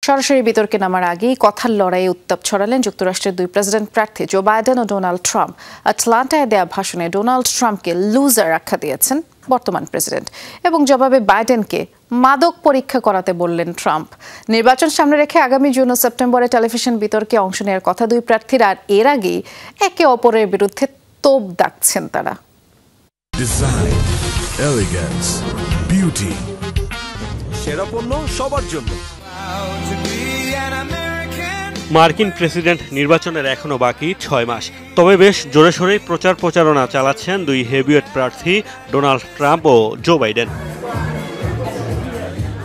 সরাসরি বিতর্কে নামার আগেই কথার লড়াইয়ে উত্তাপ ছড়ালেন যুক্তরাষ্ট্রের দুই প্রেসিডেন্ট প্রার্থী জো বাইডেন ও ডোনাল্ড ট্রাম্প। আটলান্টায় দেয়া ভাষণে ডোনাল্ড ট্রাম্পকে লুজার আখ্যা দিয়েছেন বর্তমান প্রেসিডেন্ট এবং জবাবে বাইডেনকে মাদক পরীক্ষা করাতে বললেন ট্রাম্প। নির্বাচন সামনে রেখে আগামী জুন ও সেপ্টেম্বরে টেলিভিশন বিতর্কে অংশ নেওয়ার কথা দুই প্রার্থীর, আর এর আগেই একে অপরের বিরুদ্ধে তোপ দাগছেন তারা। ডিজাইন, এলিগেন্স, বিউটি, সেরা পণ্য সবার জন্য। মার্কিন প্রেসিডেন্ট নির্বাচনের এখনো বাকি 6 মাস, তবে বেশ জোরে সোরেই প্রচারণা চালাচ্ছেন দুই হেভিওয়েট প্রার্থী ডোনাল্ড ট্রাম্প ও জো বাইডেন।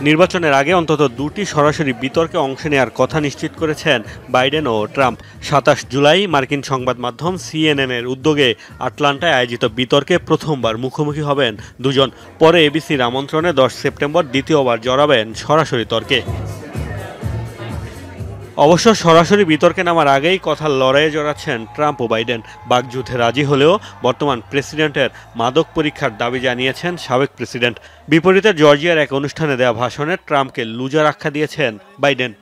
নির্বাচনের আগে অন্তত দুটি সরাসরি বিতর্কে অংশ নেওয়ার কথা নিশ্চিত করেছেন বাইডেন ও ট্রাম্প। 27 জুলাই মার্কিন সংবাদ মাধ্যম CNN-এর উদ্যোগে আটলান্টায় আয়োজিত বিতর্কে প্রথমবার মুখোমুখি হবেন দুজন। পরে এবিসির আমন্ত্রণে 10 সেপ্টেম্বর দ্বিতীয়বার জড়াবেন সরাসরি তর্কে। অবশ্য সরাসরি বিতর্কে নামার আগেই কথার লড়াইয়ে জড়াচ্ছেন ট্রাম্প ও বাইডেন। বাকযুদ্ধে রাজি হলেও বর্তমান প্রেসিডেন্টের মাদক পরীক্ষার দাবি জানিয়েছেন সাবেক প্রেসিডেন্ট। বিপরীতে জর্জিয়ার এক অনুষ্ঠানে দেওয়া ভাষণে ট্রাম্পকে লুজার আখ্যা দিয়েছেন বাইডেন।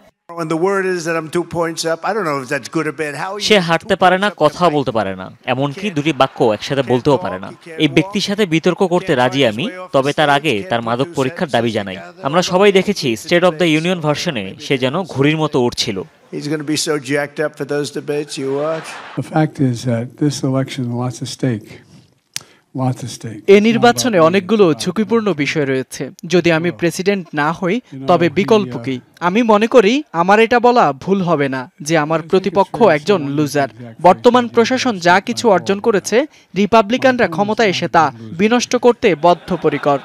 সে হাঁটতে পারে না, কথা বলতে পারে না, এমনকি দুটি বাক্য একসাথে বলতেও পারে না। এই ব্যক্তির সাথে বিতর্ক করতে রাজি আমি, তবে তার আগে তার মাদক পরীক্ষার দাবি জানাই। আমরা সবাই দেখেছি স্টেট অব দ্য ইউনিয়ন ভার্সনে সে যেন ঘুড়ির মতো উঠছিল। এ নির্বাচনে অনেকগুলো ঝুঁকিপূর্ণ বিষয় রয়েছে। যদি আমি প্রেসিডেন্ট না হই তবে বিকল্প কি? আমি মনে করি আমার এটা বলা ভুল হবে না যে আমার প্রতিপক্ষ একজন লুজার। বর্তমান প্রশাসন যা কিছু অর্জন করেছে, রিপাবলিকানরা ক্ষমতায় এসে তা বিনষ্ট করতে বদ্ধপরিকর।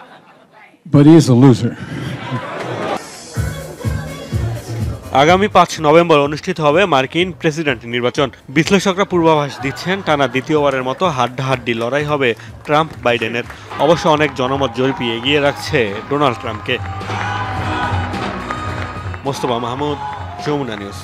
আগামী 5 নভেম্বর অনুষ্ঠিত হবে মার্কিন প্রেসিডেন্ট নির্বাচন। বিশ্লেষকরা পূর্বাভাস দিচ্ছেন টানা দ্বিতীয়বারের মতো হাড্ডাহাড্ডি লড়াই হবে ট্রাম্প বাইডেনের। অবশ্য অনেক জনমত জরিপ এগিয়ে রাখছে ডোনাল্ড ট্রাম্পকে। মোস্তফা মাহমুদ, যমুনা নিউজ।